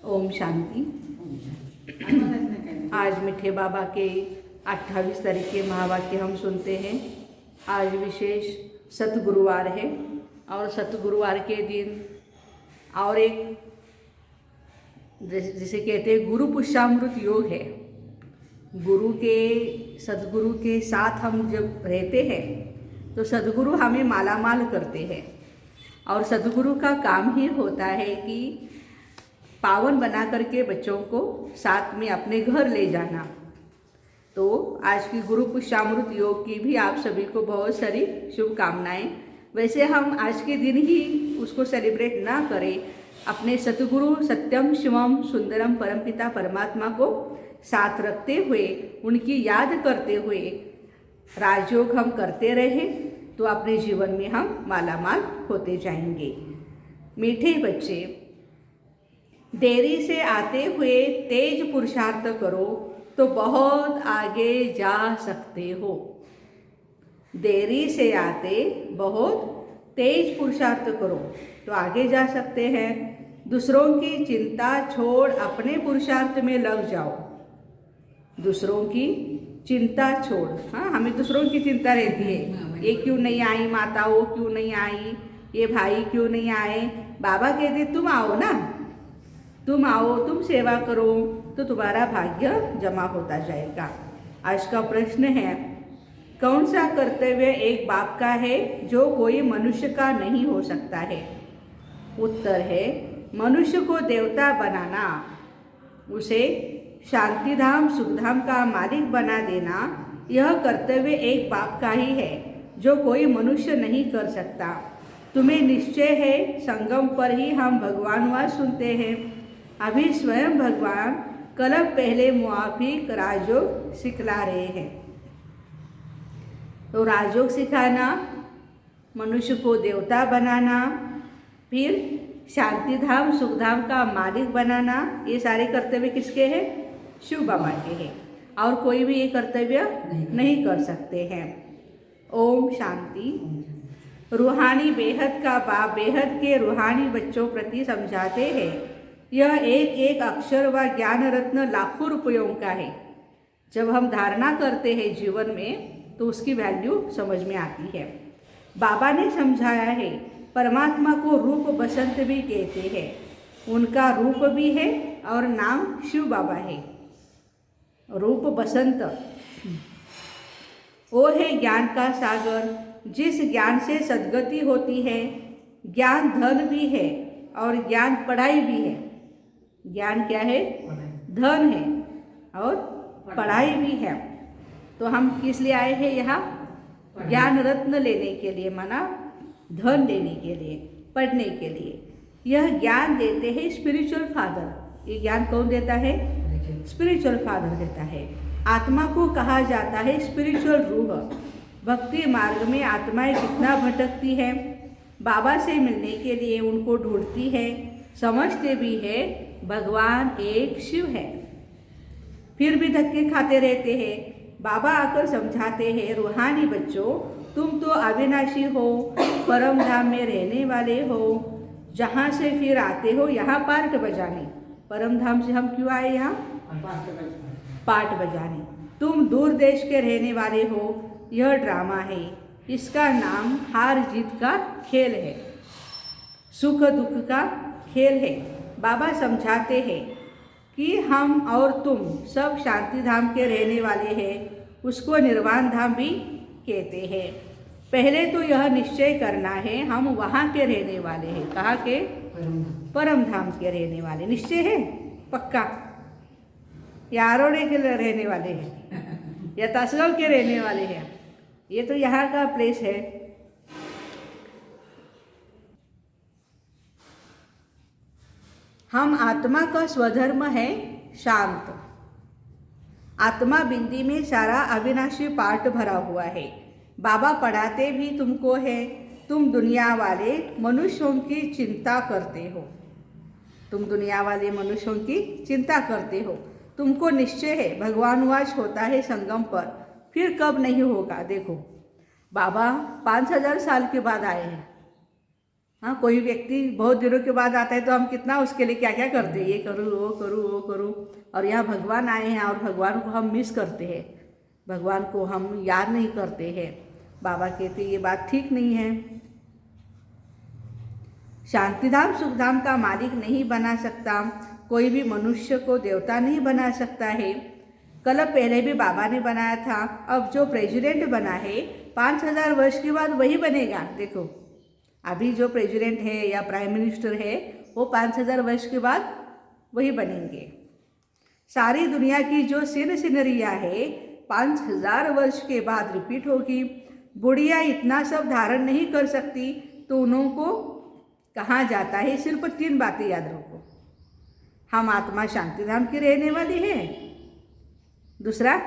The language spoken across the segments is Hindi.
ओम शांति। आज मीठे बाबा के 28 तारीख के महावाक्य हम सुनते हैं। आज विशेष सतगुरुवार है और सतगुरुवार के दिन और एक जिसे कहते हैं गुरु पुष्यामृत योग है। गुरु के सदगुरु के साथ हम जब रहते हैं तो सदगुरु हमें मालामाल करते हैं और सदगुरु का काम ही होता है कि पावन बना करके बच्चों को साथ में अपने घर ले जाना। तो आज की गुरु पुष्यामृत योग की भी आप सभी को बहुत सारी शुभकामनाएं। वैसे हम आज के दिन ही उसको सेलिब्रेट ना करें, अपने सतगुरु सत्यम शिवम सुंदरम परमपिता परमात्मा को साथ रखते हुए उनकी याद करते हुए राजयोग हम करते रहें तो अपने जीवन में हम मालामाल होते जाएंगे। मीठे बच्चे, देरी से आते हुए तेज पुरुषार्थ करो तो बहुत आगे जा सकते हो। देरी से आते बहुत तेज पुरुषार्थ करो तो आगे जा सकते हैं। दूसरों की चिंता छोड़ अपने पुरुषार्थ में लग जाओ। दूसरों की चिंता छोड़, हाँ, हमें दूसरों की चिंता रहती है, ये क्यों नहीं आई माता, वो क्यों नहीं आई, ये भाई क्यों नहीं आए। बाबा कहते तुम आओ ना, तुम आओ, तुम सेवा करो तो तुम्हारा भाग्य जमा होता जाएगा। आज का प्रश्न है, कौन सा कर्तव्य एक बाप का है जो कोई मनुष्य का नहीं हो सकता है? उत्तर है, मनुष्य को देवता बनाना, उसे शांतिधाम सुखधाम का मालिक बना देना, यह कर्तव्य एक बाप का ही है जो कोई मनुष्य नहीं कर सकता। तुम्हें निश्चय है संगम पर ही हम भगवानवाद सुनते हैं। अभी स्वयं भगवान कल्प पहले मुआफिक राजयोग सिखला रहे हैं। तो राजयोग सिखाना, मनुष्य को देवता बनाना, फिर शांतिधाम सुखधाम का मालिक बनाना, ये सारे कर्तव्य किसके हैं? शिव बाबा के हैं और कोई भी ये कर्तव्य नहीं कर सकते हैं। ओम शांति। रूहानी बेहद का बाप बेहद के रूहानी बच्चों प्रति समझाते हैं, यह एक एक अक्षर व ज्ञान रत्न लाखों रुपयों का है। जब हम धारणा करते हैं जीवन में तो उसकी वैल्यू समझ में आती है। बाबा ने समझाया है, परमात्मा को रूप बसंत भी कहते हैं। उनका रूप भी है और नाम शिव बाबा है। रूप बसंत वो है ज्ञान का सागर, जिस ज्ञान से सद्गति होती है। ज्ञान धन भी है और ज्ञान पढ़ाई भी है। ज्ञान क्या है? धन है और पढ़ाई भी है। तो हम किस लिए आए हैं यहाँ? ज्ञान रत्न लेने के लिए, माना धन लेने के लिए, पढ़ने के लिए। यह ज्ञान देते हैं स्पिरिचुअल फादर। ये ज्ञान कौन देता है? स्पिरिचुअल फादर देता है। आत्मा को कहा जाता है स्पिरिचुअल रूह। भक्ति मार्ग में आत्माएं कितना भटकती है, बाबा से मिलने के लिए उनको ढूंढती है, समझते भी है भगवान एक शिव है, फिर भी धक्के खाते रहते हैं। बाबा आकर समझाते हैं, रूहानी बच्चों, तुम तो अविनाशी हो, परम धाम में रहने वाले हो, जहाँ से फिर आते हो यहाँ पार्ट बजाने। परम धाम से हम क्यों आए? यहाँ पार्ट बजाने। तुम दूर देश के रहने वाले हो, यह ड्रामा है, इसका नाम हार जीत का खेल है, सुख दुख का खेल है। बाबा समझाते हैं कि हम और तुम सब शांति धाम के रहने वाले हैं, उसको निर्वाण धाम भी कहते हैं। पहले तो यह निश्चय करना है हम वहाँ के रहने वाले हैं। कहाँ के? परम धाम के रहने वाले। निश्चय है पक्का? या आरोड़े के रहने वाले हैं या तासगांव के रहने वाले हैं? ये तो यहाँ का प्लेस है। हम आत्मा का स्वधर्म है शांत। आत्मा बिंदी में सारा अविनाशी पार्ट भरा हुआ है। बाबा पढ़ाते भी तुमको है, तुम दुनिया वाले मनुष्यों की चिंता करते हो। तुम दुनिया वाले मनुष्यों की चिंता करते हो। तुमको निश्चय है भगवानवास होता है संगम पर, फिर कब नहीं होगा। देखो, बाबा 5000 साल के बाद आए हैं हाँ, कोई व्यक्ति बहुत दिनों के बाद आता है तो हम कितना उसके लिए क्या क्या करते हैं, ये करूँ वो करूँ वो करूँ। और यहाँ भगवान आए हैं और भगवान को हम मिस करते हैं, भगवान को हम याद नहीं करते हैं। बाबा कहते ये बात ठीक नहीं है। शांतिधाम सुखधाम का मालिक नहीं बना सकता, कोई भी मनुष्य को देवता नहीं बना सकता है। कल पहले भी बाबा ने बनाया था, अब जो प्रेसिडेंट बना है 5000 वर्ष के बाद वही बनेगा। देखो अभी जो प्रेसिडेंट है या प्राइम मिनिस्टर है वो 5000 वर्ष के बाद वही बनेंगे। सारी दुनिया की जो सीनरिया है 5000 वर्ष के बाद रिपीट होगी। बुढ़िया इतना सब धारण नहीं कर सकती तो उनको कहा जाता है। सिर्फ 3 बातें याद रखो, हम आत्मा शांतिधाम की रहने वाली है, दूसरा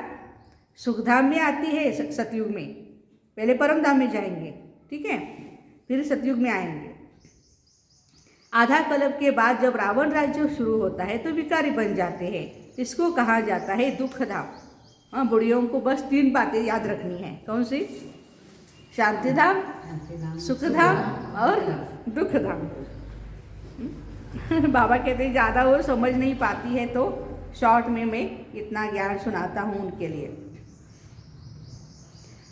सुखधाम में आती है सतयुग में, पहले परम धाम में जाएंगे, ठीक है, फिर सतयुग में आएंगे। आधा कल्प के बाद जब रावण राज्य शुरू होता है तो विकारी बन जाते हैं, इसको कहा जाता है दुखधाम। हाँ, बुढ़ियों को बस 3 बातें याद रखनी है। कौन सी? शांतिधाम, सुखधाम और दुखधाम। बाबा कहते हैं ज़्यादा वो समझ नहीं पाती है तो शॉर्ट में मैं इतना ज्ञान सुनाता हूँ उनके लिए।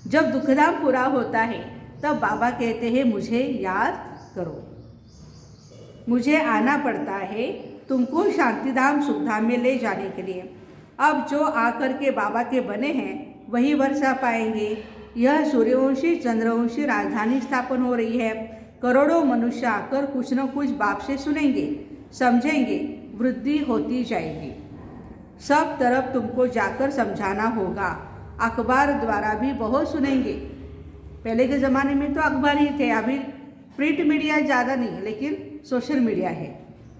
जब दुखधाम पूरा होता है तब बाबा कहते हैं मुझे याद करो। मुझे आना पड़ता है तुमको शांतिधाम सुखधाम में ले जाने के लिए। अब जो आकर के बाबा के बने हैं वही वर्षा पाएंगे। यह सूर्यवंशी चंद्रवंशी राजधानी स्थापन हो रही है। करोड़ों मनुष्य आकर कुछ न कुछ बाप से सुनेंगे, समझेंगे, वृद्धि होती जाएगी। सब तरफ तुमको जाकर समझाना होगा। अखबार द्वारा भी बहुत सुनेंगे। पहले के ज़माने में तो अखबार ही थे, अभी प्रिंट मीडिया ज़्यादा नहीं है लेकिन सोशल मीडिया है,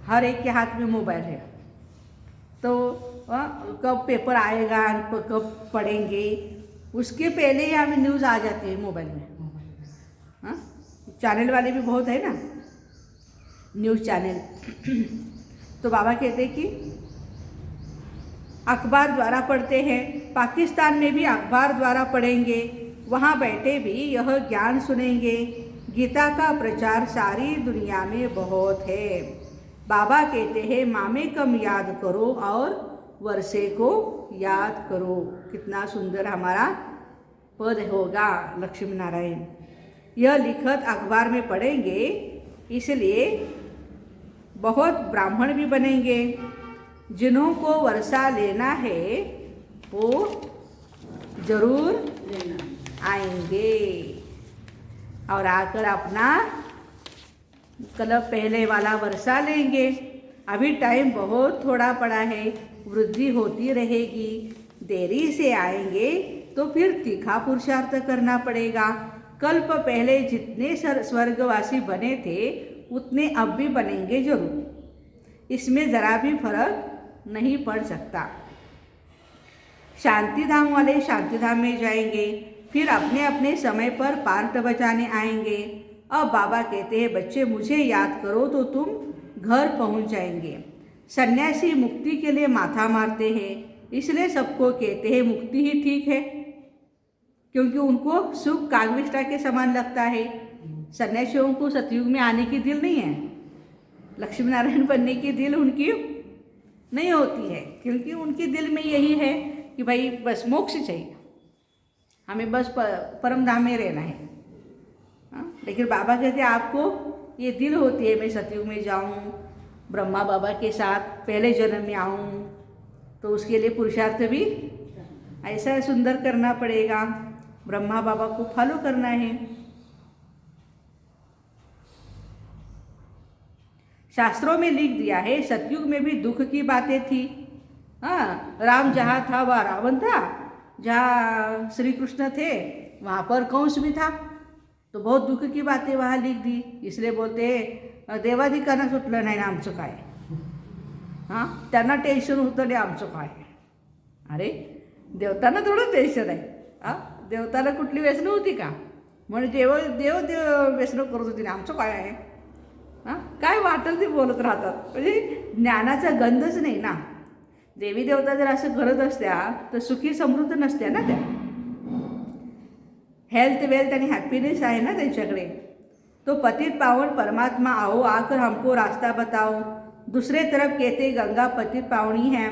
हर एक के हाथ में मोबाइल है। तो कब पेपर आएगा, कब पढ़ेंगे, उसके पहले ही हमें न्यूज़ आ जाती है मोबाइल में। हाँ, चैनल वाले भी बहुत है ना, न्यूज़ चैनल। तो बाबा कहते हैं कि अखबार द्वारा पढ़ते हैं। पाकिस्तान में भी अखबार द्वारा पढ़ेंगे, वहाँ बैठे भी यह ज्ञान सुनेंगे। गीता का प्रचार सारी दुनिया में बहुत है। बाबा कहते हैं मामे कम याद करो और वर्षे को याद करो। कितना सुंदर हमारा पद होगा लक्ष्मी नारायण। यह लिखत अखबार में पढ़ेंगे, इसलिए बहुत ब्राह्मण भी बनेंगे। जिन्हों को वर्षा लेना है वो जरूर आएंगे और आकर अपना कल पहले वाला वर्षा लेंगे। अभी टाइम बहुत थोड़ा पड़ा है, वृद्धि होती रहेगी। देरी से आएंगे तो फिर तीखा पुरुषार्थ करना पड़ेगा। कल्प पहले जितने स्वर्गवासी बने थे उतने अब भी बनेंगे जरूर, इसमें ज़रा भी फर्क नहीं पड़ सकता। शांतिधाम वाले शांतिधाम में जाएंगे, फिर अपने अपने समय पर पार्ट बजाने आएंगे। अब बाबा कहते हैं बच्चे मुझे याद करो तो तुम घर पहुंच जाएंगे। सन्यासी मुक्ति के लिए माथा मारते हैं, इसलिए सबको कहते हैं मुक्ति ही ठीक है, क्योंकि उनको सुख कागविष्टा के समान लगता है। सन्यासियों को सतयुग में आने की दिल नहीं है, लक्ष्मी नारायण बनने की दिल उनकी नहीं होती है, क्योंकि उनके दिल में यही है कि भाई बस मोक्ष चाहिए, हमें बस परम धाम में रहना है। लेकिन बाबा कहते हैं आपको ये दिल होती है मैं सतयुग में जाऊं, ब्रह्मा बाबा के साथ पहले जन्म में आऊं, तो उसके लिए पुरुषार्थ भी ऐसा सुंदर करना पड़ेगा, ब्रह्मा बाबा को फॉलो करना है। शास्त्रों में लिख दिया है सतयुग में भी दुख की बातें थी। हाँ, राम जहाँ था वह रावण था, जहाँ श्री कृष्ण थे वहाँ पर कंस भी था, तो बहुत दुख की बातें वहाँ लिख दी। इसलिए बोलते हैं देवाधिकांना सुटलं नाही ना आमचं काय। हाँ, त्यांना टेन्शन होतं नाही आमचं काय। अरे देवतांना थोडं टेन्शन आहे। हाँ, देवताला कुठली व्यसनं होती का? म्हणजे देव देव देव व्यसनं करत होती ना, आमचं काय आहे? हां, काय वाटेल ते बोलत राहतात, म्हणजे ज्ञानाचा गंधच नाही ना। देवी देवता जर असं करत असत्या तर सुखी समृद्ध नसत्या ना त्या। हेल्थ वेल्थ आणि हॅपीनेस आहे ना त्यांच्याकडे, तो पतित पावन परमात्मा आओ, आकर हमको रास्ता बताओ। दूसरे तरफ कहते गंगा पतित पावनी है।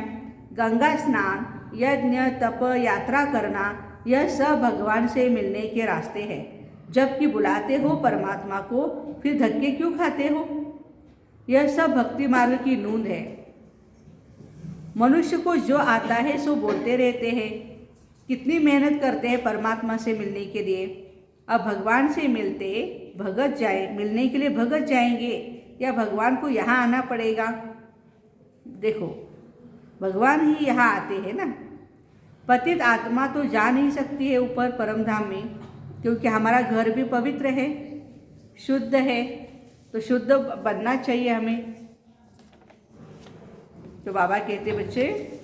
गंगा स्नान, यज्ञ, तप, यात्रा करना, यह सब भगवान से मिलने के रास्ते हैं। जबकि बुलाते हो परमात्मा को, फिर धक्के क्यों खाते हो? यह सब भक्ति मार्ग की नूंद है। मनुष्य को जो आता है सो बोलते रहते हैं। कितनी मेहनत करते हैं परमात्मा से मिलने के लिए। अब भगवान से मिलने के लिए भगत जाएंगे या भगवान को यहाँ आना पड़ेगा? देखो, भगवान ही यहाँ आते हैं ना। पतित आत्मा तो जा नहीं सकती है ऊपर परम धाम में, क्योंकि हमारा घर भी पवित्र है, शुद्ध है, तो शुद्ध बनना चाहिए हमें। तो बाबा कहते बच्चे,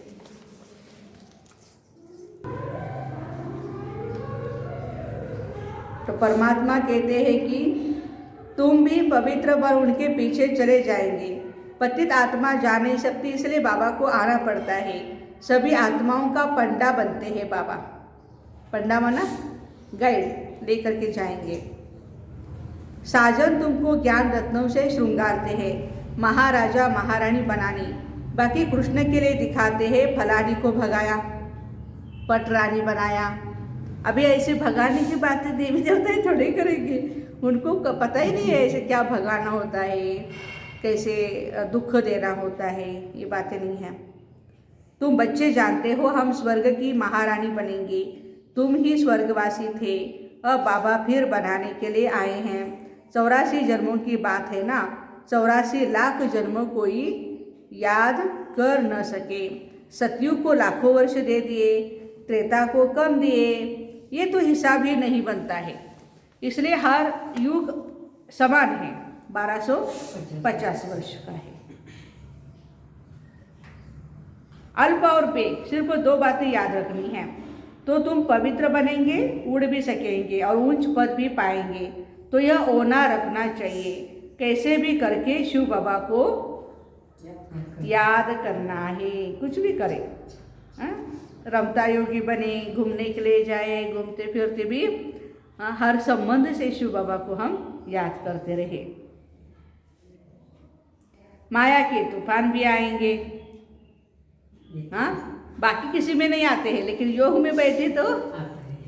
तो परमात्मा कहते हैं कि तुम भी पवित्र बन उनके पीछे चले जाएंगे। पतित आत्मा जा नहीं सकती, इसलिए बाबा को आना पड़ता है। सभी आत्माओं का पंडा बनते हैं बाबा। पंडा माना गाइड लेकर के जाएंगे। साजन तुमको ज्ञान रत्नों से श्रृंगारते हैं, महाराजा महारानी बनानी। बाकी कृष्ण के लिए दिखाते हैं, फलानी को भगाया, पटरानी बनाया। अभी ऐसे भगाने की बातें देवी देवता थोड़े करेंगे, उनको पता ही नहीं है ऐसे क्या भगाना होता है, कैसे दुख देना होता है, ये बातें नहीं है। तुम बच्चे जानते हो हम स्वर्ग की महारानी बनेंगे। तुम ही स्वर्गवासी थे, अब बाबा फिर बनाने के लिए आए हैं। 84 जन्मों की बात है ना, 84 लाख जन्म कोई याद कर न सके। सतयुग को लाखों वर्ष दे दिए, त्रेता को कम दिए, ये तो हिसाब ही नहीं बनता है। इसलिए हर युग समान है, 1250 वर्ष का है। अल्प और पे सिर्फ 2 बातें याद रखनी है, तो तुम पवित्र बनेंगे, उड़ भी सकेंगे और ऊंच पद भी पाएंगे। तो यह ओना रखना चाहिए, कैसे भी करके शिव बाबा को याद करना है। कुछ भी करे, रमता योगी बने, घूमने के लिए जाए, घूमते फिरते भी हर संबंध से शिव बाबा को हम याद करते रहे। माया के तूफान भी आएंगे, हाँ, बाकी किसी में नहीं आते हैं, लेकिन योग में बैठे तो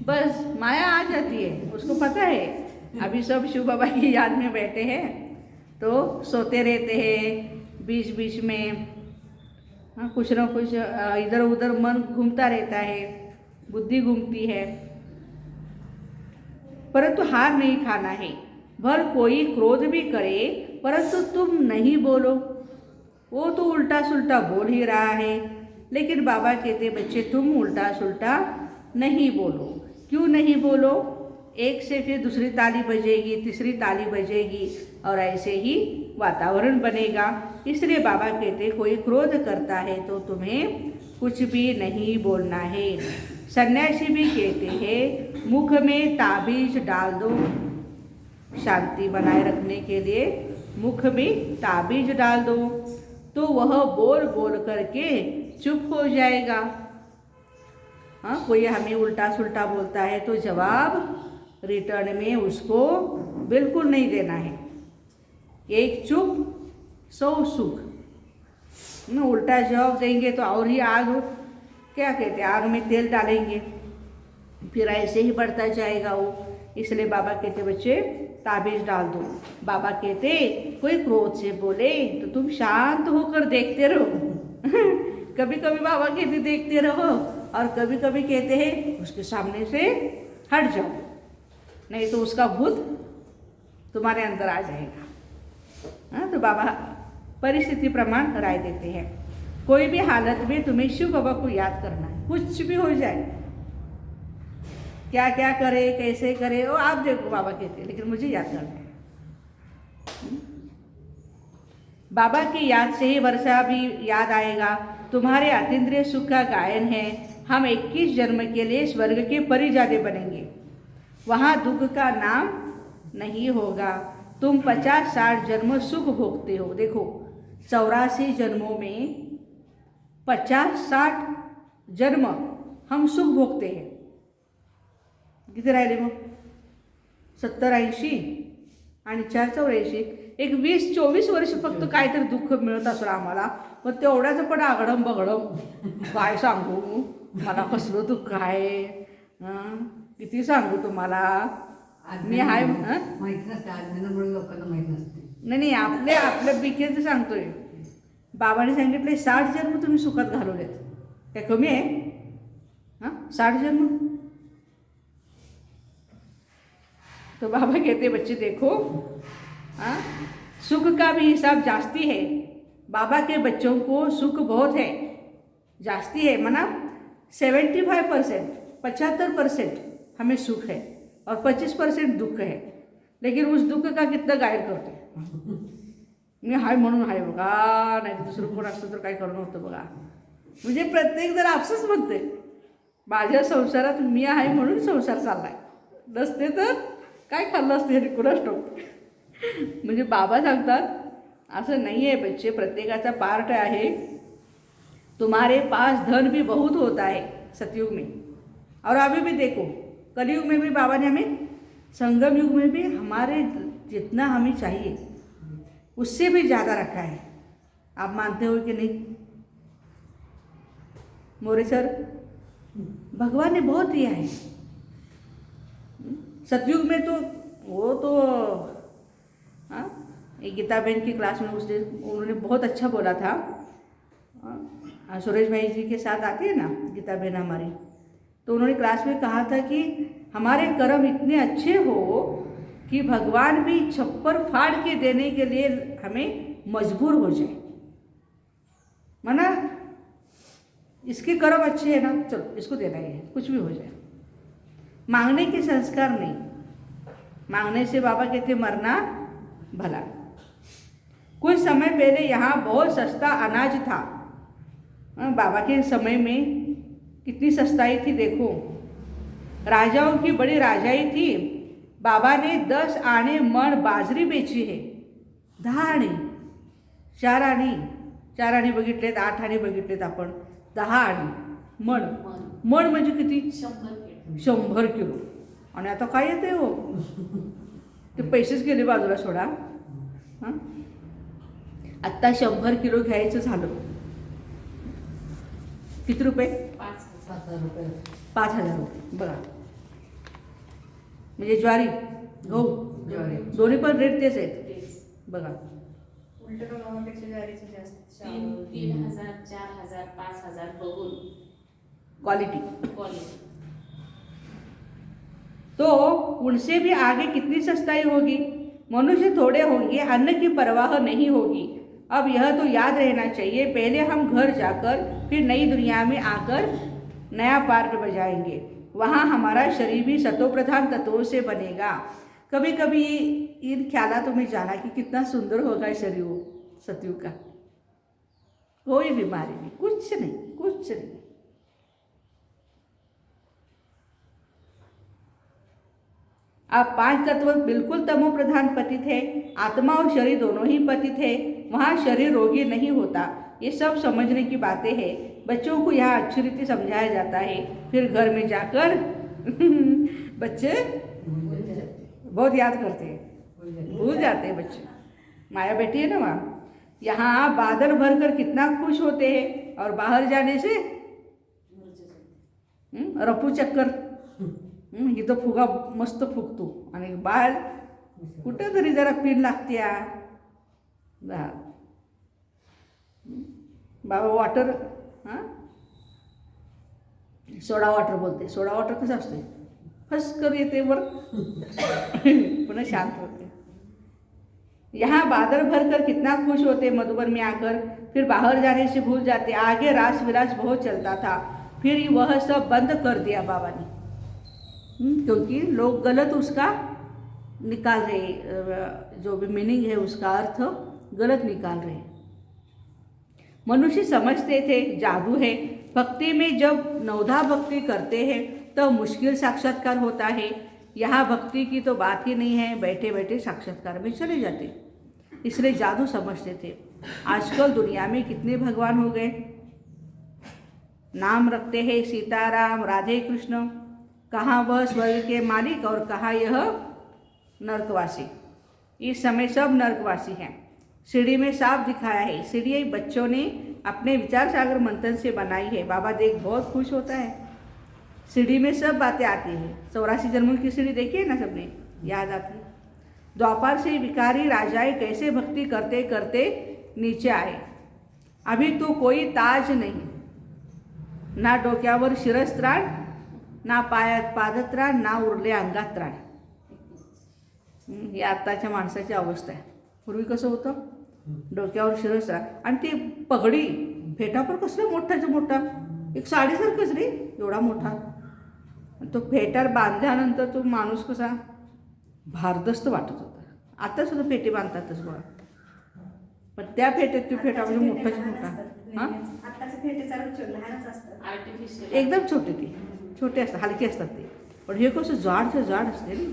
बस माया आ जाती है, उसको पता है। अभी सब शिव बाबा की याद में बैठे हैं, तो सोते रहते हैं बीच बीच में, हाँ, कुछ ना कुछ इधर उधर मन घूमता रहता है, बुद्धि घूमती है। परंतु हार नहीं खाना है। भर कोई क्रोध भी करे, परंतु तुम नहीं बोलो। वो तो उल्टा सुल्टा बोल ही रहा है, लेकिन बाबा कहते बच्चे तुम उल्टा सुल्टा नहीं बोलो। क्यों नहीं बोलो? एक से फिर दूसरी ताली बजेगी, तीसरी ताली बजेगी, और ऐसे ही वातावरण बनेगा। इसलिए बाबा कहते कोई क्रोध करता है तो तुम्हें कुछ भी नहीं बोलना है। सन्यासी भी कहते हैं मुख में ताबीज डाल दो, शांति बनाए रखने के लिए मुख में ताबीज डाल दो, तो वह बोल बोल करके चुप हो जाएगा। हाँ, कोई हमें उल्टा सुल्टा बोलता है तो जवाब रिटर्न में उसको बिल्कुल नहीं देना है। एक चुप 100 सुख। उल्टा जवाब देंगे तो और ही आग, क्या कहते हैं, आग में तेल डालेंगे, फिर ऐसे ही बढ़ता जाएगा वो। इसलिए बाबा कहते बच्चे ताबीज डाल दो। बाबा कहते कोई क्रोध से बोले तो तुम शांत होकर देखते रहो। कभी कभी बाबा कहते देखते रहो, और कभी कभी कहते हैं उसके सामने से हट जाओ, नहीं तो उसका भूत तुम्हारे अंदर आ जाएगा। हाँ, तो बाबा परिस्थिति प्रमाण राय देते हैं। कोई भी हालत में तुम्हें शिव बाबा को याद करना है, कुछ भी हो जाए, क्या क्या करे, कैसे करे, वो आप देखो बाबा कहते हैं, लेकिन मुझे याद करना है। बाबा की याद से ही वर्षा भी याद आएगा। तुम्हारे अतीन्द्रिय सुख का गायन है। हम 21 जन्म के लिए स्वर्ग के परिजादे बनेंगे, वहाँ दुख का नाम नहीं होगा। तुम 50-60 जन्म सुख भोगते हो। देखो 84 जन्मों में 50-60 जन्म हम सुख भोगते हैं। किती राहिले मग? 70-80, आणि 484 एक 20-24 वर्ष फक्त काहीतरी दुःख मिळत असलं आम्हाला. पण तेवढ्याचं पण आगडम बगडम काय सांगू, मला कसलं दुःख आहे. किती सांगू तुम्हाला. मी हाय माहिती नसते अज्ञानामुळे लोकांना माहीत नसते. नाही आपल्या बिकेचं सांगतोय. बाबाने सांगितले 60 जन्म तुम्ही सुखात घालवलेत. काय कमी आहे? 60 जन्म. तो बाबा कहते बच्चे देखो, सुख का भी हिसाब जास्ती है. बाबा के बच्चों को सुख बहुत है, जास्ती है. मना 75%, 75% हमें सुख है और 25% दुःख है. लेकिन उस दुःख का कितना गाईड करते. मी हाय म्हणून हाय बघा, नाही दुसरं कोण असतं तर काय करणं होतं बघा. म्हणजे प्रत्येक जण आपसंच म्हणते माझ्या संसारात मी आहे म्हणून संसार चाललाय, नसते तर काय खाल्लं असते हे कुणास ठाऊक. म्हणजे बाबा सांगतात असं नाही आहे बच्चे, प्रत्येकाचा पार्ट आहे. तुम्हारे पास धन भी बहुत होता है सतयुग में, और अभी भी देखो कलयुग में भी बाबा ने हमें, संगम युग में भी हमारे जितना हमें चाहिए उससे भी ज़्यादा रखा है. आप मानते हो कि नहीं मोरे सर? भगवान ने बहुत दिया है. सतयुग में तो वो तो एक गीता बहन की क्लास में उन्होंने बहुत अच्छा बोला था. सुरेश भाई जी के साथ आते हैं ना गीता बहन हमारी, तो उन्होंने क्लास में कहा था कि हमारे कर्म इतने अच्छे हो कि भगवान भी छप्पर फाड़ के देने के लिए हमें मजबूर हो जाए. माना इसके कर्म अच्छे हैं ना, चलो इसको देना ही है, कुछ भी हो जाए. मांगने के संस्कार नहीं. मांगने से बाबा कहते मरना भला. कुछ समय पहले यहाँ बहुत सस्ता अनाज था. बाबा के समय में कितनी सस्ताई थी देखो. राजाओं की बड़ी राजाई थी. बाबा ने 10 आणे मण बाजरी बेची है. 10 आणे, 4 आणे, 4 आणे बघितलेत, 8 आणे बघितलेत आपण, 10 आणे मण. मण म्हणजे किती? 100 किलो. आणि आता काय येते हो, ते पैसेच गेले बाजूला सोडा. आत्ता 100 किलो घ्यायचं झालं किती रुपये? 5,000 रुपये. 5,000 रुपये. बघा म्हणजे ज्वारी गहू ज्वारी दोन्ही पण रेट तेच आहेत. बघा उलट गावापेक्षा ज्वारीचं जास्त. 3,000, 4,000, 5,000 बघून क्वालिटी. क्वालिटी. तो उनसे भी आगे कितनी सस्ताई होगी. मनुष्य थोड़े होंगे, अन्न की परवाह नहीं होगी. अब यह तो याद रहना चाहिए, पहले हम घर जाकर फिर नई दुनिया में आकर नया पार्ट बजाएंगे. वहाँ हमारा शरीर भी सतोप्रधान तत्वों से बनेगा. कभी कभी इन ख्यालों में जाना कि कितना सुंदर होगा शरीर वो सतयुग का. कोई बीमारी नहीं, कुछ नहीं, कुछ नहीं. आप 5 तत्व बिल्कुल तमो प्रधान पतित है. आत्मा और शरीर दोनों ही पतित है. वहाँ शरीर रोगी नहीं होता. ये सब समझने की बातें हैं. बच्चों को यहाँ अच्छी रीति समझाया जाता है. फिर घर में जाकर बच्चे बहुत याद करते हैं, भूल जाते हैं बच्चे. माया बैठी है ना वहाँ. यहाँ बादल भर कर कितना खुश होते हैं और बाहर जाने से रफू चक्कर. इथं फुगा मस्त फुगतो आणि बाहेर कुठं तरी जरा पिन लागते. बाबा वॉटर, सोडा वॉटर बोलते. सोडा वॉटर कसं असते, फसकर येते वर पुन्हा शांत होते. यहाँ बादल भर कर कितना खुश होते मधुबन में आकर, फिर बाहर जाने से भूल जाते. आगे रास विलास बहुत चलता था, फिर वह सब बंद कर दिया बाबा ने. क्योंकि लोग गलत उसका निकाल रहे, जो भी मीनिंग है उसका अर्थ गलत निकाल रहे. मनुष्य समझते थे जादू है. भक्ति में जब नवधा भक्ति करते हैं तो मुश्किल साक्षात्कार होता है. यहाँ भक्ति की तो बात ही नहीं है, बैठे बैठे साक्षात्कार में चले जाते, इसलिए जादू समझते थे. आजकल दुनिया में कितने भगवान हो गए. नाम रखते हैं सीताराम, राधे कृष्ण. कहाँ वह स्वर्ग के मालिक और कहाँ यह नरकवासी. इस समय सब नर्कवासी हैं। सीढ़ी में साफ दिखाया है, सीढ़ी बच्चों ने अपने विचार सागर मंथन से बनाई है। बाबा देख बहुत खुश होता है। सीढ़ी में सब बातें आती हैं। 84 जन्मों की सीढ़ी देखी है ना सबने, याद आती है। द्वापर से विकारी राजाएं कैसे भक्ति करते करते नीचे आए। अभी तो कोई ताज नहीं, ना डोक्यावर शिरस्त्राण, ना पायात पादत्राण, ना उरले अंगात त्राण. ही आत्ताच्या माणसाची अवस्था आहे. पूर्वी कसं होतं, डोक्यावर शिरस्त्राण आणि ते पगडी फेटा पण कसला मोठाचा मोठा, एक साडीसारखंच रे एवढा मोठा. तो फेटा बांधल्यानंतर तो माणूस कसा भारदस्त वाटत होता. आता सुद्धा फेटे बांधतातच बघा, पण त्या फेट्यात तो फेटा म्हणजे मोठाच मोठा. हां, आत्ताचे फेटे चालू लहानच असतात. आर्टिफिशियल एकदम छोटे, ते छोटे असतात, हलके असतात ते. पण हे कसं जाडचं जाड असते ना.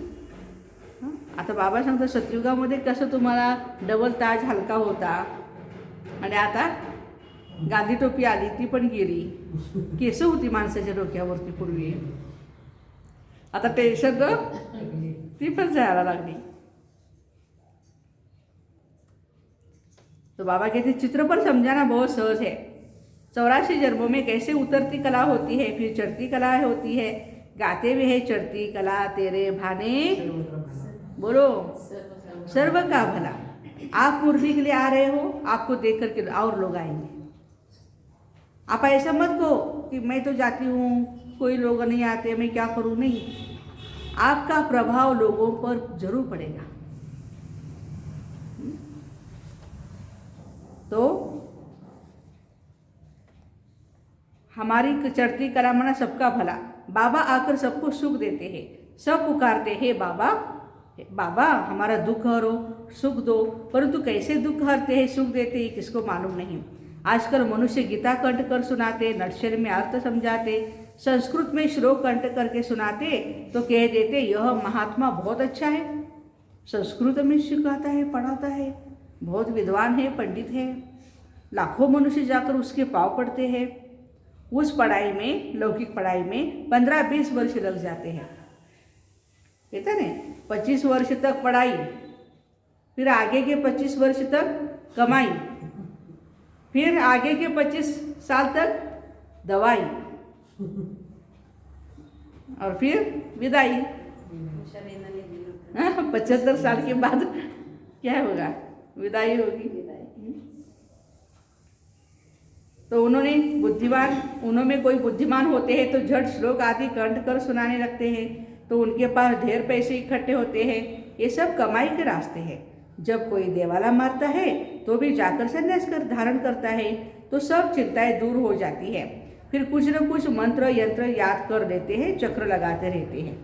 हां, आता बाबा सांगतात सतयुगामध्ये कसं तुम्हाला डबल ताज हलका होता, आणि आता गांधी टोपी आली ती पण गेली. केस होती माणसाच्या डोक्यावरती पूर्वी, आता टेन्शन ती पण जायला लागली. तो बाबा कहते चित्र पर समझाना बहुत सहज है. 84 जन्मों में कैसे उतरती कला होती है, फिर चढ़ती कला होती है. गाते हुए है चढ़ती कला तेरे भाने, बोलो सर्व का भला. आप मुरली के लिए आ रहे हो, आपको देख करके और लोग आएंगे. आप ऐसा मत कहो कि मैं तो जाती हूँ, कोई लोग नहीं आते, मैं क्या करूँ. नहीं, आपका प्रभाव लोगों पर जरूर पड़ेगा. तो हमारी चढ़ती कला माना सबका भला. बाबा आकर सबको सुख देते हैं. सब पुकारते हैं बाबा, बाबा हमारा दुख हरो, सुख दो. परंतु कैसे दुख हरते हैं, सुख देते हैं, किसको मालूम नहीं. आजकल मनुष्य गीता कंठ कर सुनाते, नक्शल में अर्थ समझाते, संस्कृत में श्लोक कंठ करके सुनाते, तो कह देते यह महात्मा बहुत अच्छा है, संस्कृत में सिखाता है, पढ़ाता है, बहुत विद्वान है, पंडित है. लाखों मनुष्य जाकर उसके पाँव पड़ते हैं. उस पढ़ाई में, लौकिक पढ़ाई में 15-20 वर्ष लग जाते हैं. कहते ना 25 वर्ष तक पढ़ाई, फिर आगे के 25 वर्ष तक कमाई, फिर आगे के 25 साल तक दवाई, और फिर विदाई. 75 साल के बाद क्या होगा, विदाई होगी. तो उन्होंने कोई बुद्धिमान होते हैं तो झट श्लोक आदि कंठ कर सुनाने लगते हैं. तो उनके पास ढेर पैसे इकट्ठे होते हैं. ये सब कमाई के रास्ते हैं. जब कोई देवाला मारता है तो भी जाकर संन्यास कर धारण करता है, तो सब चिंताएं दूर हो जाती है. फिर कुछ न कुछ मंत्र यंत्र याद कर लेते हैं, चक्र लगाते रहते हैं.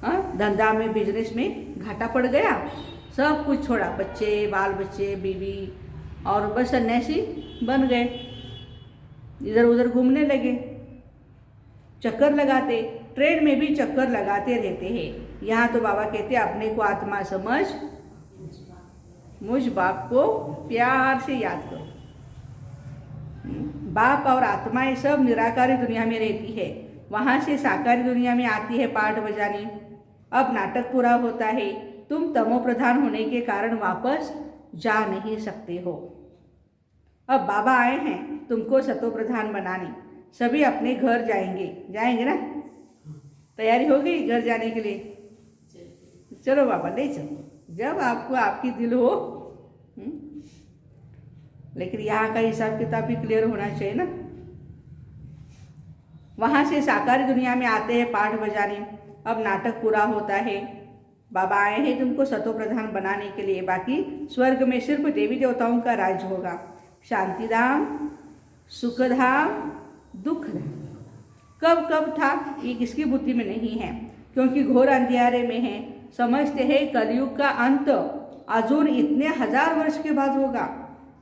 हाँ, धंधा में, बिजनेस में घाटा पड़ गया, सब कुछ छोड़ा, बच्चे, बाल बच्चे, बीवी, और बस सन्यासी बन गए. इधर उधर घूमने लगे, चक्कर लगाते, ट्रेन में भी चक्कर लगाते रहते हैं. यहाँ तो बाबा कहते अपने को आत्मा समझ, मुझ बाप को प्यार से याद करो. बाप और आत्माएं सब निराकारी दुनिया में रहती है, वहाँ से साकारी दुनिया में आती है पाठ बजाने. अब नाटक पूरा होता है, तुम तमो प्रधान होने के कारण वापस जा नहीं सकते हो. अब बाबा आए हैं तुमको सतो प्रधान बनाने. सभी अपने घर जाएंगे ना. तैयारी हो गई घर जाने के लिए? चलो बाबा ले चलो, जब आपको आपकी दिल हो. लेकिन यहाँ का हिसाब किताब भी क्लियर होना चाहिए ना. वहाँ से साकारी दुनिया में आते हैं पाठ बजाने. अब नाटक पूरा होता है. बाबा आए हैं तुमको सतो प्रधान बनाने के लिए. बाकी स्वर्ग में सिर्फ देवी देवताओं का राज होगा. शांतिधाम, सुखधाम, दुखधाम कब कब था ये किसकी बुद्धि में नहीं है, क्योंकि घोर अंधियारे में है. समझते हैं कलयुग का अंत अजून इतने 1000 वर्ष के बाद होगा.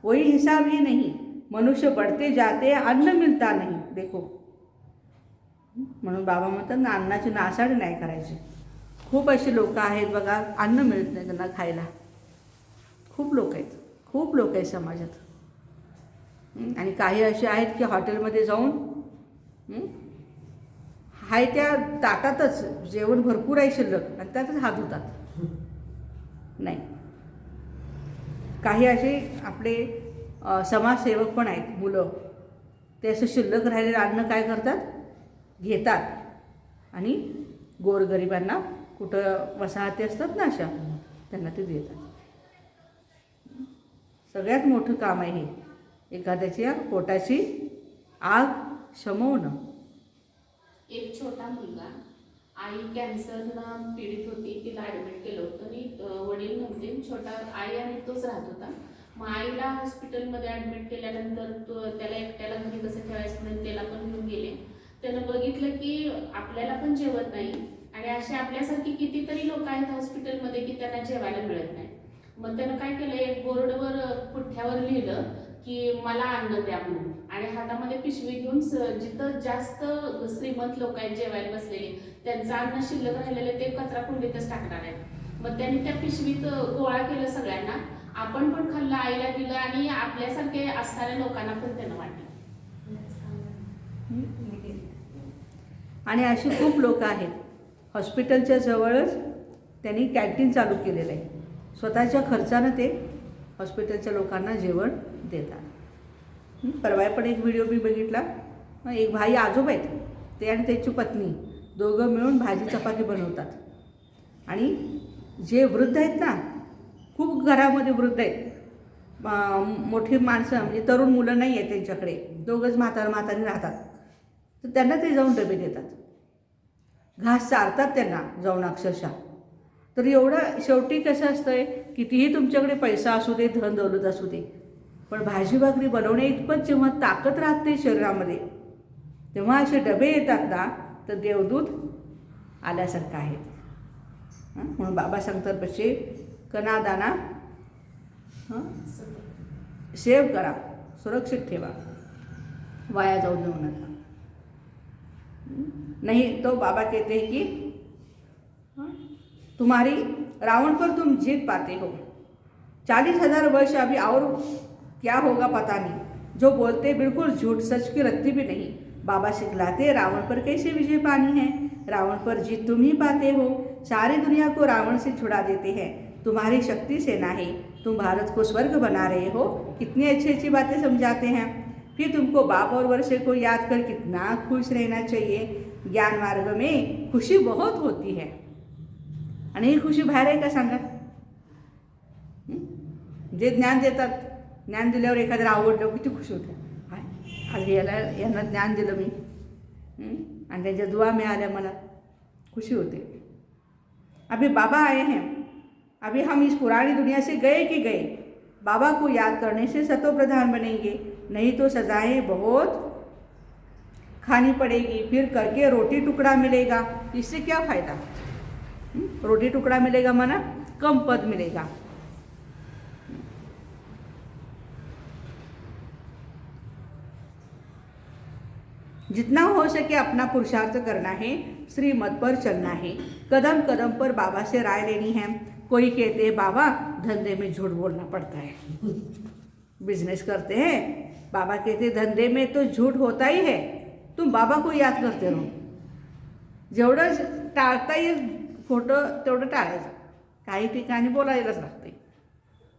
वही हिसाब ही नाही. मनुष्य बढ़ते जाते, अन्न मिळता नाही. देखो, म्हणून बाबा म्हणतात ना अन्नाची नासाडी नाही करायची. खूप असे लोक आहेत बघा, अन्न मिळत नाही त्यांना खायला. खूप लोक आहेत समाजात. आणि काही असे आहेत की हॉटेलमध्ये जाऊन हाय त्या ताटातच जेवण भरपूर आहे शिल्लक, आणि त्यातच हात धुतात. नाही. काही असे आपले समाजसेवक पण आहेत मुलं, ते असं शिल्लक राहिलेलं अन्न काय करतात, घेतात आणि गोरगरिबांना, कुठं वसाहती असतात ना अशा, त्यांना ते देतात. सगळ्यात मोठं काम आहे हे, एखाद्याच्या पोटाची आग शमवणं. एक छोटा मुलगा, आई कॅन्सरनं पीडित होती, तिला ॲडमिट केलं होतं आणि वडील नव्हते, छोटा आई आणि तोच राहत होता. मग आईला हॉस्पिटलमध्ये ॲडमिट केल्यानंतर त्याला एकट्याला घरी कसं ठेवायचं म्हणून त्याला पण घेऊन गेले. त्यानं बघितलं की आपल्याला पण जेवत नाही आणि असे आपल्यासारखी कितीतरी लोक आहेत हॉस्पिटलमध्ये की त्यांना जेवायला मिळत नाही. मग त्यानं काय केलं, एक बोर्डवर पुठ्ठ्यावर लिहिलं की मला अन्न द्या म्हणून, आणि हातामध्ये पिशवी घेऊन जिथं जास्त श्रीमंत लोक आहेत जेवायला बसलेले, त्यांचं अन्न शिल्लक राहिलेलं ते कचरा कुंडीतच टाकणार आहे. मग त्यांनी त्या पिशवीत गोळा केलं सगळ्यांना, आपण पण खाल्लं, आईला दिलं आणि आपल्यासारखे असणाऱ्या लोकांना पण त्यानं वाटलं. आणि अशी खूप लोक आहेत, हॉस्पिटलच्या जवळच त्यांनी कॅन्टीन चालू केलेलं आहे. स्वतःच्या खर्चानं ते हॉस्पिटलच्या लोकांना जेवण देतात. परवा पण एक व्हिडिओ मी बघितला, एक भाई आजोबा आहेत, ते आणि त्याची पत्नी दोघं मिळून भाजी चपाती बनवतात. आणि जे वृद्ध आहेत ना, खूप घरामध्ये वृद्ध आहेत, मोठी माणसं म्हणजे तरुण मुलं नाही आहेत त्यांच्याकडे, दोघंच म्हातारी राहतात, तर त्यांना ते जाऊन डबे देतात, घास चारतात त्यांना जाऊन अक्षरशः. तर एवढं शेवटी कसं असतंय, कितीही तुमच्याकडे पैसा असू दे, धन दौलत असू दे, पण भाजी भाकरी बनवणे इतपत जेव्हा ताकद राहते शरीरामध्ये, तेव्हा असे डबे येतात ना, तर देवदूत आल्यासारखं आहेत. म्हणून बाबा सांगतात बच्चे, कणादाना सेव करा, सुरक्षित ठेवा, वाया जाऊ देऊ नका. नहीं तो बाबा कहते हैं कि तुम्हारी रावण पर तुम जीत पाते हो, 40,000 वर्ष अभी और क्या होगा पता नहीं, जो बोलते बिल्कुल झूठ, सच की रत्ती भी नहीं. बाबा सिखलाते रावण पर कैसे विजय पानी है, रावण पर जीत तुम ही पाते हो, सारी दुनिया को रावण से छुड़ा देते हैं, तुम्हारी शक्ति सेना है, तुम भारत को स्वर्ग बना रहे हो. कितनी अच्छी अच्छी बातें समझाते हैं. फिर तुमको बाप और वर्षे को याद कर कितना खुश रहना चाहिए. ज्ञान मार्ग में खुशी बहुत होती है. आणि ही खुशी बाहेर आहे का सांगा. जे ज्ञान देतात, ज्ञान दिल्यावर एखाद्याला आवडलं किती खुशी होते. आज यांना ज्ञान दिलं मी आणि त्यांच्या दुआ मिळाल्या, मला खुशी होते. अभी बाबा आए हैं, अभी हम इस पुरानी दुनिया से गए कि गए. बाबा को याद करने से सतो प्रधान बनेंगे, नहीं तो सजाएं बहुत खानी पड़ेगी, फिर करके रोटी टुकड़ा मिलेगा. इससे क्या फ़ायदा. रोटी टुकड़ा मिलेगा माना कम पद मिलेगा. जितना हो सके अपना पुरुषार्थ करना है, श्रीमत पर चलना है, कदम कदम पर बाबा से राय लेनी है. कोई कहते हैं बाबा धंधे में झूठ बोलना पड़ता है, बिजनेस करते हैं, बाबा कहते धंधे में तो झूठ होता ही है, तुम बाबा को याद करते रहो. जेवढं टाळता येईल खोटं तेवढं टाळायचं, काही ठिकाणी बोलायलाच लागते.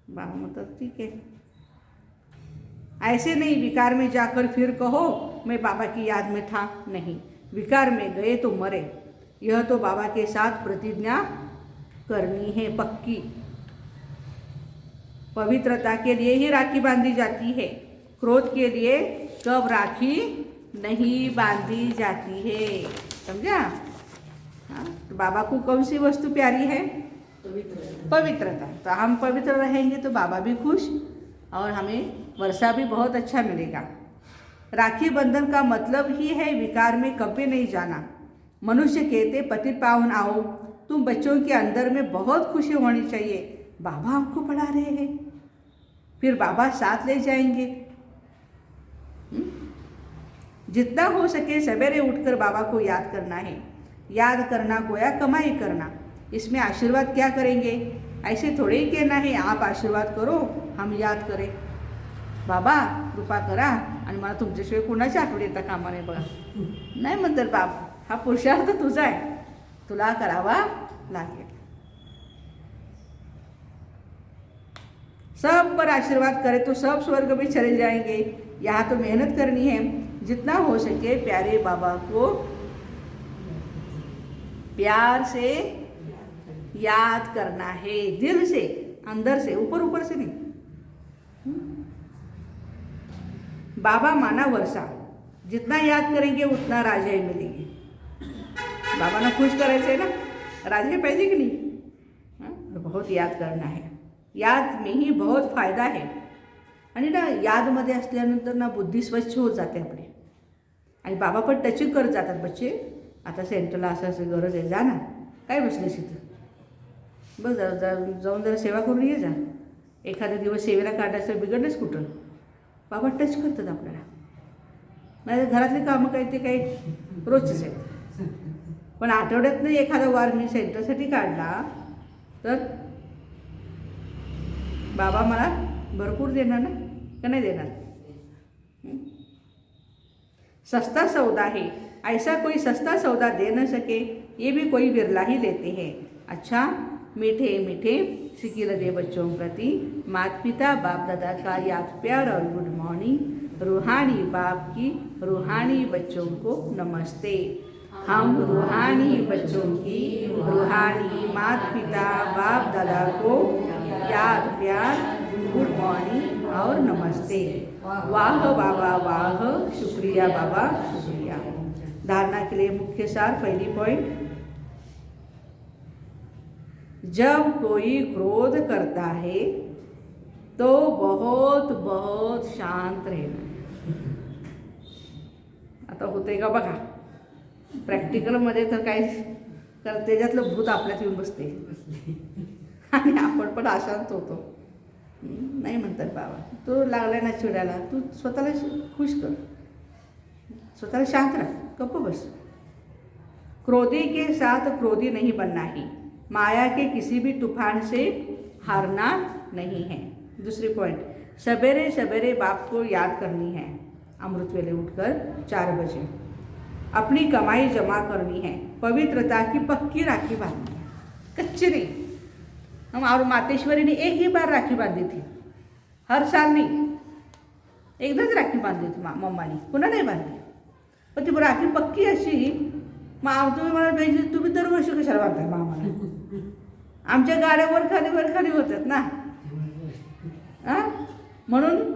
बाबा म्हणतात ठीक है, ऐसे नहीं विकार में जाकर फिर कहो मैं बाबा की याद में था. नहीं, विकार में गए तो मरे. यह तो बाबा के साथ प्रतिज्ञा करनी है पक्की. पवित्रता के लिए ही राखी बांधी जाती है, क्रोध के लिए कब राखी नहीं बांधी जाती है. समझा. हाँ, तो बाबा को कौन सी वस्तु प्यारी है, पवित्रता. तो हम पवित्र रहेंगे तो बाबा भी खुश और हमें वर्षा भी बहुत अच्छा मिलेगा. राखी बंधन का मतलब ही है विकार में कभी नहीं जाना. मनुष्य कहते पति पावन आओ, तुम बच्चों के अंदर में बहुत खुशी होनी चाहिए. बाबा हमको पढ़ा रहे हैं, फिर बाबा साथ ले जाएंगे. जितना हो सके सवेरे उठकर बाबा को याद करना है. याद करना गोया कमाई करना. इसमें आशीर्वाद क्या करेंगे, ऐसे थोड़े ही कहना है आप आशीर्वाद करो हम याद करें. बाबा कृपा करा आणि मला तुमच्याशिवाय कोणाची आठवण येता कामा नये बघा. नाही म्हणतात बाबा, हा पुरुषार्थ तुझा आहे, तुला करावा लागेल. सब पर आशीर्वाद करे तो सब स्वर्ग में चले जाएंगे। यहाँ तो मेहनत करनी है, जितना हो सके प्यारे बाबा को प्यार से याद करना है, दिल से, अंदर से, ऊपर ऊपर से नहीं। बाबा माना वर्षा, जितना याद करेंगे उतना राजाई मिलेगी। बाबांना खुश करायचं आहे ना, राजाई पाहिजे की नाही? तो बहुत याद करना है, याद में ही बहुत फायदा है। आणि ना यादमध्ये असल्यानंतर ना बुद्धी स्वच्छ होत जाते आपली, आणि बाबा पण टचिंग करत जातात, बच्चे आता सेंटरला असं असं गरज आहे, जा ना, काय बसलेस इथं, बस जाऊन जरा सेवा करून ये जा, एखादा दिवस सेवेला काढायचं बिघडलंच कुठं, बाबा टच करतात आपल्याला. नाही घरातली कामं काही ते काही रोजचेच आहेत, पण आठवड्यातनं एखादा वार मी सेंटरसाठी काढला तर बाबा मला भरपूर देणार ना, का नाही देणार? सस्ता सौदा है, ऐसा कोई सस्ता सौदा दे न सके, ये भी कोई बिरला ही लेते हैं. अच्छा, मीठे मीठे सिकिलदे बच्चों प्रति माता पिता बाप दादा का याद प्यार और गुड मॉर्निंग. रूहानी बाप की रूहानी बच्चों को नमस्ते. हम रूहानी बच्चों की रूहानी माता पिता बाप दादा को याद प्यार गुड मॉर्निंग और नमस्ते. वाह बाबा वाह, शुक्रिया बाबा शुक्रिया. धारणा के लिए मुख्य सार, पहली पॉइंट, जब कोई क्रोध करता है तो बहुत बहुत शांत रहना. आता होते का बघा, प्रॅक्टिकलमध्ये तर काय कर, त्याच्यातलं भूत आपल्यात येऊन बसते आणि आपण पण अशांत होतो. नाही म्हणतात बाबा, तू लागला ना चिडायला, तू स्वतःला खुश कर, स्वतःला शांत राहा, गप्प बस. क्रोधी के साथ क्रोधी नहीं बनना ही, माया के किसी भी तूफान से हारना नहीं है. दूसरी पॉइंट, सवेरे सवेरे बाप को याद करनी है, अमृत वेले उठकर 4 बजे. अपनी कमाई जमा करनी है, पवित्रता की पक्की राखी बांधनी है, कच्ची नहीं. हम और मातेश्वरी ने एक ही बार राखी बांधी थी, हर साल नहीं, एकदाच राखी बांधली होती मम्मानी, पुन्हा नाही बांधली. पण ती राखी पक्की अशी. मग तुम्ही मला पाहिजे, तुम्ही दरवर्षी कशाला बांधताय मामाला? आमच्या गाड्या वर खाली होतात ना, म्हणून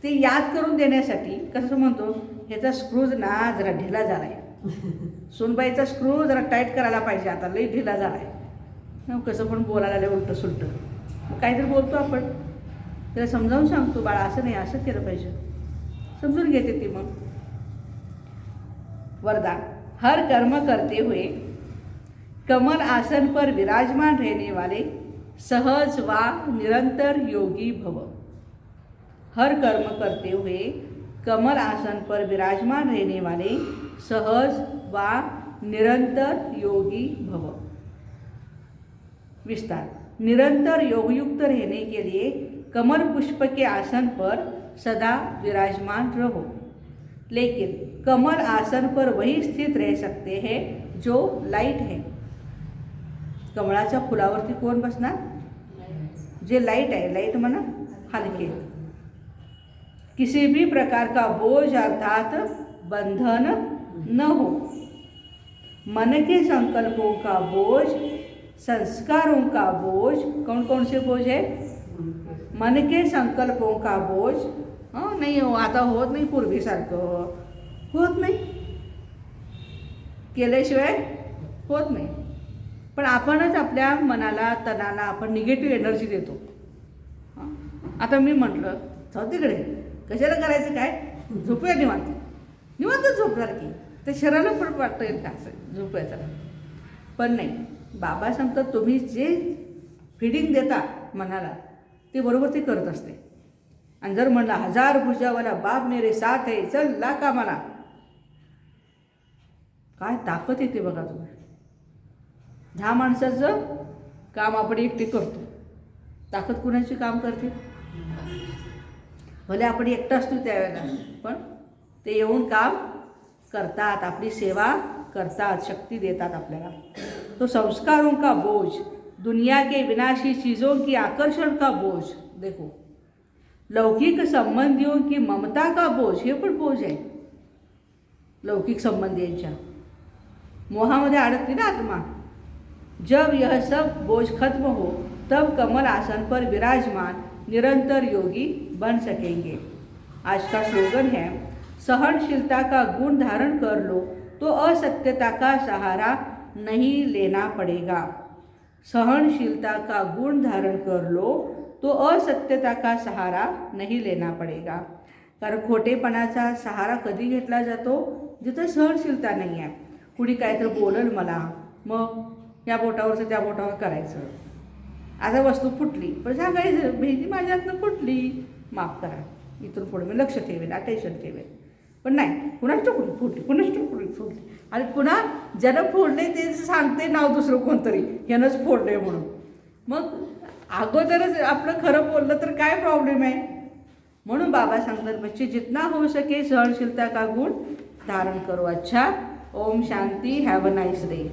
ते याद करून देण्यासाठी कसं म्हणतो, ह्याचा स्क्रूज ना जरा ढिला झाला आहे, सोनबाईचा स्क्रू जरा टाईट करायला पाहिजे, आता लई ढिला झाला आहे. कसं पण बोलायला आलं उलटं सुलटं, काहीतरी बोलतो आपण, त्याला समजावून सांगतो, बाळा असं नाही, असं केलं पाहिजे, समजून घेते ती. मग वरदान, हर कर्म करते हुए कमल आसन पर विराजमान रहने वाले सहज व निरंतर योगी भव. हर कर्म करते हुए कमल आसन पर विराजमान रहने वाले सहज व निरंतर योगी भव. विस्तार, निरंतर योगयुक्त रहने के लिए कमल पुष्प के आसन पर सदा विराजमान रहो. लेकिन कमल आसन पर वही स्थित रह सकते हैं जो लाइट है. कमळाच्या फुलावरती कोण बसणार? जे लाइट आहे, लाइट म्हणा हलके. किसी भी प्रकार का बोझ अर्थात बंधन न हो. मन के संकल्पों का बोझ, संस्कारों का बोझ, कौन कौन से बोझ है? मन के संकल्पों का बोझ नाही हो, आता होत नाही, पूर्वीसारखं होत नाही, केल्याशिवाय होत नाही. पण आपणच आपल्या मनाला, तनाला आपण निगेटिव्ह एनर्जी देतो. आता मी म्हटलं जाऊ तिकडे, कशाला करायचं, काय झोपूया निवांत, निवांतच झोपणार की, ते शरीराला पण वाटतं येत का असं झोपायचं. पण नाही, बाबा सांगतात तुम्ही जे फिडिंग देता मनाला ते बरोबर ते करत असते. आणि जर म्हणला 1000 भुजावाला बाप मेरे साथ है, चल ला कामाला, काय ताकद येते बघा तुम्ही. 10 माणसाचं काम आपण एकटे करतो, ताकद कुणाची काम करते? भले आपण एकटा असतो त्यावेळेला, पण ते येऊन काम करतात, आपली सेवा करतात, शक्ती देतात आपल्याला. तो संस्कारों का बोझ, दुनिया के विनाशी चीज़ों की आकर्षण का बोझ, देखो, लौकिक संबंधियों की ममता का बोझ, हे पण बोझ आहे लौकिक संबंधियांच्या मोहामध्ये अडकती ना आत्मा. जब यह सब बोझ खत्म हो तब कमल आसन पर विराजमान निरंतर योगी बन सकेंगे. आज का स्लोगन है, सहनशीलता का गुण धारण कर लो तो असत्यता का सहारा नहीं लेना पड़ेगा. सहनशीलता का गुण धारण कर लो तो असत्यता का सहारा नहीं लेना पड़ेगा. कारण खोटेपणाचा सहारा कधी घेतला जातो, जिथं सहनशीलता नाही आहे. कुणी काहीतरी बोलल मला, मग या बोटावरचं त्या बोटावर करायचं. आता वस्तू फुटली पण सांगायचं, भेंडी माझ्यातनं फुटली, माफ करा, इथून पुढे मी लक्ष ठेवेल, अटेन्शन ठेवेल. पण नाही, कुणाच टोकून फुटली, कुणाच टोकून फुटली, आणि पुन्हा ज्यानं फोडले ते सांगते नाव दुसरं कोणतरी, यानंच फोडले म्हणून. मग अगोदरच आपलं खरं बोललं तर काय प्रॉब्लेम आहे. म्हणून बाबा सांगतात, बच्चे जितना हो सके सहनशीलता का गुण धारण करो. अच्छा, Om Shanti, have a nice day.